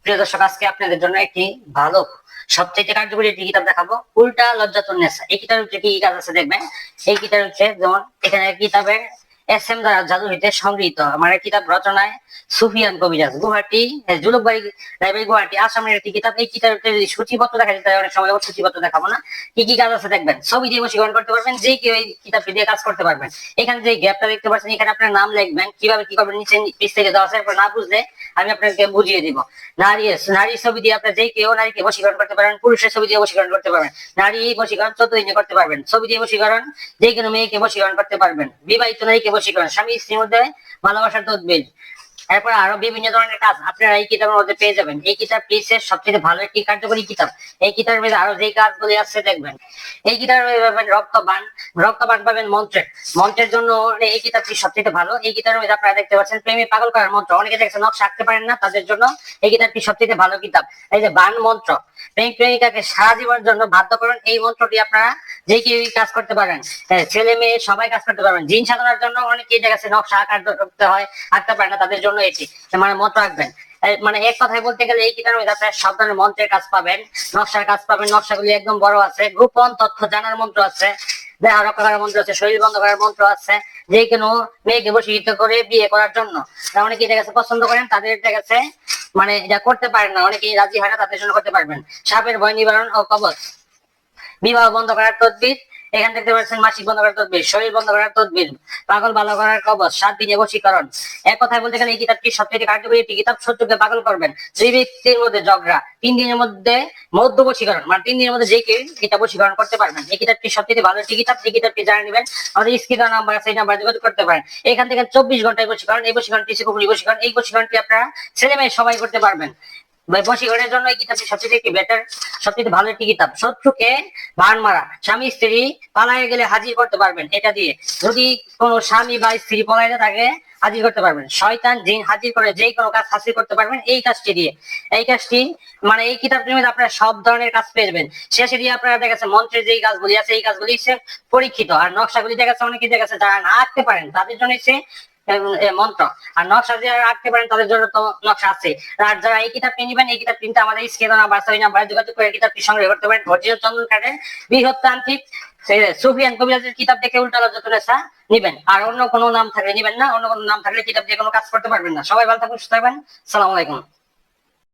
প্রিয় দর্শক, আজকে আপনাদের জন্য একটি ভালো সবচেয়ে কার্যকরী একটি কিতাব দেখাবো, উল্টা লজ্জাতুন্নেসা। এই কিতাবের ভিতরে কি কি কাজ আছে দেখবেন। এই কিতাব হচ্ছে যেমন এখানে কিতাবের এস.এম. জাদু হইতে সংগৃহীত। আমার এই কিতাব রচনায় সুফিয়ান কবিরাজ, গুয়াহাটি জুলুকবাড়ি লাইব্রেরি, গুয়াহাটি, আসামের একটি কিতাব। এই কিতাবের সূচিপত্র দেখা যেতে অনেক সময় সূচিপত্র দেখাবো না। কি কি কাজ আছে দেখবেন। ছবি দিয়ে বশীকরণ করতে পারবেন, যে কেউ এই কিতাবটি দিয়ে কাজ করতে পারবেন। এখানে যে গ্যাপটা দেখতে পাচ্ছেন, এখানে আপনার নাম লিখবেন, কিভাবে কি করবেন নিচে পিছ থেকে দেওয়া আছে। না বুঝলে আমি আপনাকে বুঝিয়ে দিব। নারীর ছবি দিয়ে আপনার যে কেউ নারীকে বশীকরণ করতে পারবেন, পুরুষের ছবি দিয়ে বশীকরণ করতে পারবেন। নারী বশীকরণ 14 দিনে করতে পারবেন। ছবি দিয়ে বশীকরণ যে কোনো মেয়েকে বশীকরণ করতে পারবেন। বিবাহিত নারীকে বশীকরণ, স্বামী স্ত্রীর মধ্যে ভালোবাসার তদবির। এরপর আরো বিভিন্ন ধরনের কাজ আপনারা এই কিতাবের মধ্যে পেয়ে যাবেন। এই কিতাবটি সবচেয়ে ভালো একটি কার্যকরী কিতাব। এই কিতাবের মধ্যে আরো যে কাজগুলি আছে দেখবেন। এই কিতাবের মধ্যে পাবেন রক্তবান পাবেন মন্ত্রের জন্য এই কিতাবটি সবচেয়ে ভালো। এই কিতাবের মধ্যে আপনারা দেখতে পাচ্ছেন প্রেমে পাগল করার মন্ত্র। অনেকে দেখছেন নকশা আঁকতে পারেন না, তাদের জন্য এই কিতাবটি সবচেয়ে ভালো কিতাব। এই যে বান মন্ত্র, প্রেমিক প্রেমিকাকে সারা জীবনের জন্য বাধ্য করেন, এই মন্ত্রটি আপনারা যে কেউ কাজ করতে পারেন। ছেলে মেয়ে সবাই কাজ করতে পারবেন। জিন সাধনার জন্য অনেকেই দেখেছে নকশা আঁকতে হয়, আঁকতে পারে না, তাদের জন্য এটি মানে মন্ত্র আঁকবেন। মানে এক কথায় বলতে গেলে এই কিতাবের মধ্যে আপনারা সব ধরনের মন্ত্রের কাজ পাবেন, নকশার কাজ পাবেন। নকশাগুলি একদম বড় আছে, গোপন তথ্য জানার মন্ত্র আছে, দেহ রক্ষা করার মন্ত্র আছে, শরীর বন্ধ করার মন্ত্র আছে, যে কোনো মেয়েকে বশীকৃত করে বিয়ে করার জন্য। অনেকেই দেখা গেছে পছন্দ করেন, তাদের দেখা গেছে মানে যা করতে পারেন না, অনেকেই রাজি হয় না, তাদের জন্য করতে পারবেন। সাপের ভয় নিবারণ ও কবচ, বিবাহ বন্ধ করার তদবির, এখানে দেখতে পাচ্ছেন মাসিক বন্ধ করার তদবির, শরীর বন্ধ করার তদবির, পাগল ভালো করার কবচ, 7 দিনে বশীকরণ। এক কথায় বলতে গেলে এই কিতাবটি সবচেয়ে কার্যকরী একটি কিতাব। শত্রুকে পাগল করবেন, দুই ব্যক্তির মধ্যে ঝগড়া, 3 দিনের মধ্যে মধ্য বশীকরণ, মানে 3 দিনের মধ্যে যে কেউ এটা বশীকরণ করতে পারবেন। এই কিতাবটি সবচেয়ে ভালো একটি কিতাব। এই কিতাবটি জানা নেবেন, আমাদের স্ক্রিনে নাম্বার আছে, এই নাম্বার যোগাযোগ করতে পারেন। এখান থেকে 24 ঘন্টায় বশীকরণ। এই বশীকরণটি বশীকরণ, এই বশীকরণটি আপনারা ছেলে মেয়ে সবাই করতে পারবেন। বশীকরণের জন্য এই কিতাবটি সবচেয়ে একটি বেটার, সবচেয়ে ভালো একটি কিতাব। শত্রুকে বান মারা, স্বামী স্ত্রী পালায়ে গেলে হাজির করতে পারবেন এটা দিয়ে। যদি কোনো স্বামী বা স্ত্রী পলাইতে থাকে হাজির করতে পারবেন। শয়তান জিন হাজির করে যে কোনো কাজ হাসিল করতে পারবেন এই কাজটি দিয়ে। এই কাজটি মানে এই কিতাবটির মধ্যে আপনারা সব ধরনের কাজ পেয়ে যাবেন। শেষে দিয়ে আপনারা দেখেছেন মন্ত্রের যে কাজগুলি আছে, এই কাজগুলি পরীক্ষিত। আর নকশাগুলি দেখাচ্ছে অনেকে দেখেছে যারা না আঁকতে পারেন তাদের জন্য মন্ত্র। আর নকশা যারা আঁকতে পারেন তাদের জন্য তো নকশা আছে। আর যারা এই কিতাবটি নিবেন, এই কিতাব কিনতে আমাদের স্ক্রিনে নাম্বার আছে, ওই নাম্বারে যোগাযোগ করে কিতাবটি সংগ্রহ করতে পারেন। অরিজিনাল চন্দন কাঠের বৃহত্তান্ত্রিক সুফিয়ান কবিরাজের কিতাব দেখে উল্টা লজ্জাতুন্নেসা নিবেন। আর অন্য কোনো নাম থাকলে নিবেন না, অন্য কোনো নাম থাকলে কিতাব দিয়ে কোনো কাজ করতে পারবেন না। সবাই ভালো থাকুন, সুস্থ থাকবেন। আসসালামু আলাইকুম।